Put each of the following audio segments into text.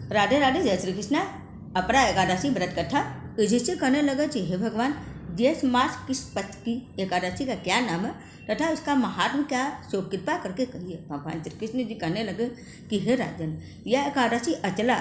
राधे राधे, जय श्री कृष्णा। अपरा एकादशी व्रत कथा। युधिष्ठिर कहने लगे कि हे भगवान, ज्येष्ठ मास किस पक्ष की एकादशी का क्या नाम है तथा इसका महात्म क्या, सो कृपा करके कहिए। भगवान श्री कृष्ण जी कहने लगे कि हे राजन, यह एकादशी अचला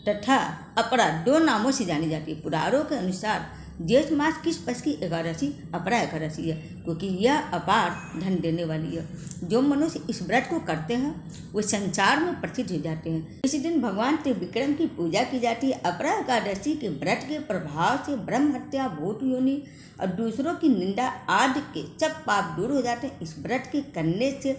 तथा अपरा दो नामों से जानी जाती है। पुराणों के अनुसार ज्येष्ठ मास किस पक्ष की एकादशी अपरा एकादशी है, क्योंकि यह अपार धन देने वाली है। जो मनुष्य इस व्रत को करते हैं वे संसार में प्रसिद्ध हो जाते हैं। इसी दिन भगवान त्रिविक्रम की पूजा की जाती है। अपरा एकादशी के व्रत के प्रभाव से ब्रह्म हत्या, भूत योनि और दूसरों की निंदा आदि के सब पाप दूर हो जाते हैं। इस व्रत के करने से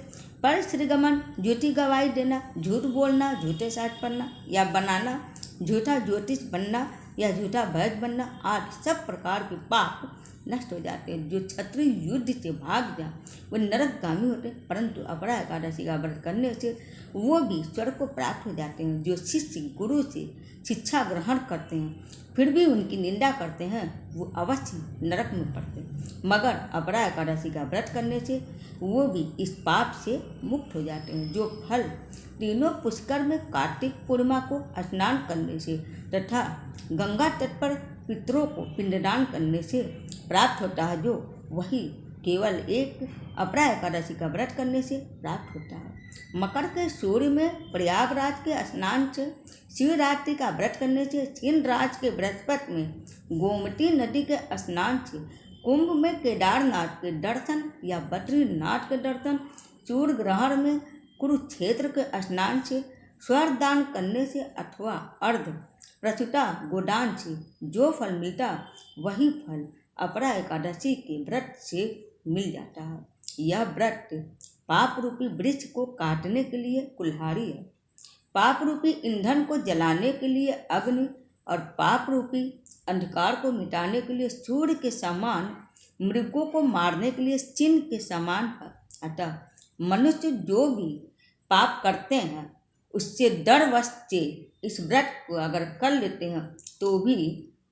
पर श्रीगमन, ज्योति गवाही देना, झूठ बोलना, झूठे साथ पढ़ना या बनाना, झूठा ज्योतिष बनना या झूठा भैंस बनना आदि सब प्रकार के पाप नष्ट हो जाते हैं। जो क्षत्रिय युद्ध से भाग जाए वे नरकगामी होते हैं, परंतु अपरा एकादशी का व्रत करने से वो भी स्वर्ग को प्राप्त हो जाते हैं। जो शिष्य गुरु से शिक्षा ग्रहण करते हैं फिर भी उनकी निंदा करते हैं वो अवश्य नरक में पड़ते हैं, मगर अपरा एकादशी का व्रत करने से वो भी इस पाप से मुक्त हो जाते हैं। जो फल तीनों पुष्कर में कार्तिक पूर्णिमा को स्नान करने से तथा गंगा तट पर पितरों को पिंडदान करने से प्राप्त होता है, जो वही केवल एक अपरा एकादशी का व्रत करने से प्राप्त होता है। मकर के सूर्य में प्रयागराज के स्नान से, शिवरात्रि का व्रत करने से, चीन राज के बृहस्पति में गोमती नदी के स्नान से, कुंभ में केदारनाथ के दर्शन या बद्रीनाथ के दर्शन, सूर्य ग्रहण में कुरुक्षेत्र के स्नान से, स्वर्दान करने से अथवा अर्ध प्रसूता गोदान से जो फल मिलता वही फल अपरा एकादशी के व्रत से मिल जाता है। यह व्रत पाप रूपी वृक्ष को काटने के लिए कुल्हाड़ी है, पाप रूपी ईंधन को जलाने के लिए अग्नि और पाप रूपी अंधकार को मिटाने के लिए सूर्य के समान, मृगों को मारने के लिए चिन्ह के समान है। अतः मनुष्य जो भी पाप करते हैं उससे डरवश से इस व्रत को अगर कर लेते हैं तो भी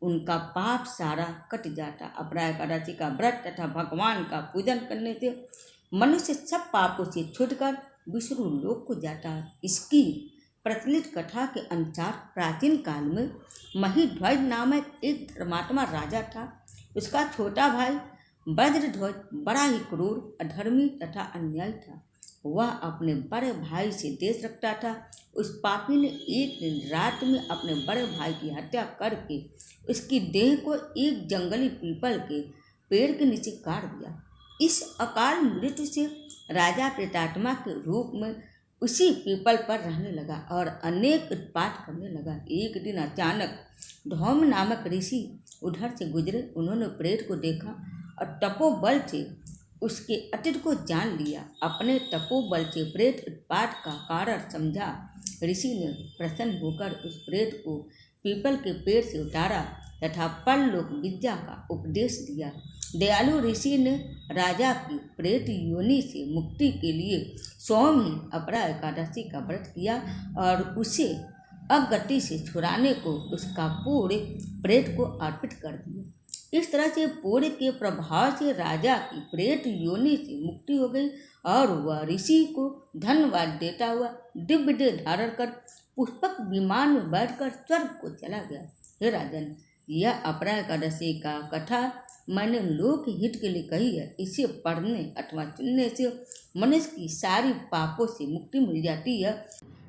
उनका पाप सारा कट जाता। अपरा एकादशी का व्रत तथा भगवान का पूजन करने से मनुष्य सब पापों से छूटकर विष्णु लोक को जाता है। इसकी प्रचलित कथा के अनुसार प्राचीन काल में महिध्वज नामक एक धर्मात्मा राजा था। उसका छोटा भाई वज्रध्वज बड़ा ही क्रूर, अधर्मी तथा अन्यायी था। वह अपने बड़े भाई से द्वेष रखता था। उस पापी ने एक दिन रात में अपने बड़े भाई की हत्या करके उसकी देह को एक जंगली पीपल के पेड़ के नीचे काट दिया। इस अकाल मृत्यु से राजा प्रेतात्मा के रूप में उसी पीपल पर रहने लगा और अनेक उत्पात करने लगा। एक दिन अचानक धौम नामक ऋषि उधर से गुजरे। उन्होंने प्रेत को देखा और तपोबल से उसके अतीत को जान लिया। अपने तपोबल से प्रेत उत्पात का कारण समझा ऋषि ने प्रसन्न होकर उस प्रेत को पीपल के पेड़ से उतारा तथा परलोक विद्या का उपदेश दिया। दयालु ऋषि ने राजा की प्रेत योनि से मुक्ति के लिए स्वयं ही अपरा एकादशी का व्रत किया और उसे अगति से छुड़ाने को उसका पूरे प्रेत को अर्पित कर दिया। इस तरह से पूरे के प्रभाव से राजा की प्रेत योनि से मुक्ति हो गई और वह ऋषि को धन्यवाद देता हुआ दिव्य देह धारण कर पुष्पक विमान में बैठकर स्वर्ग को चला गया। हे राजन, यह अपरा एकादशी का कथा मैंने लोक हित के लिए कही है। इसे पढ़ने अथवा सुनने से मनुष्य की सारी पापों से मुक्ति मिल जाती है।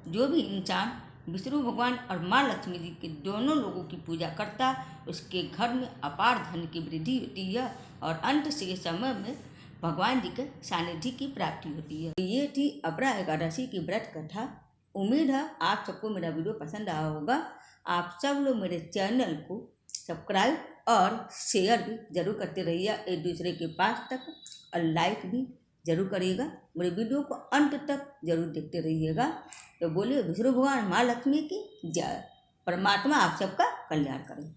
जो भी इंसान विष्णु भगवान और माँ लक्ष्मी जी के दोनों लोगों की पूजा करता उसके घर में अपार धन की वृद्धि होती है और अंत से समय में भगवान जी के सानिध्य की प्राप्ति होती है। ये थी अपरा एकादशी की व्रत कथा। उम्मीद है आप सबको मेरा वीडियो पसंद आया होगा। आप सब लोग मेरे चैनल को सब्सक्राइब और शेयर भी जरूर करते रहिए एक दूसरे के पास तक, और लाइक भी जरूर करिएगा। मेरे वीडियो को अंत तक जरूर देखते रहिएगा। तो बोलिए विष्णु भगवान माँ लक्ष्मी की जय। परमात्मा आप सबका कल्याण करें।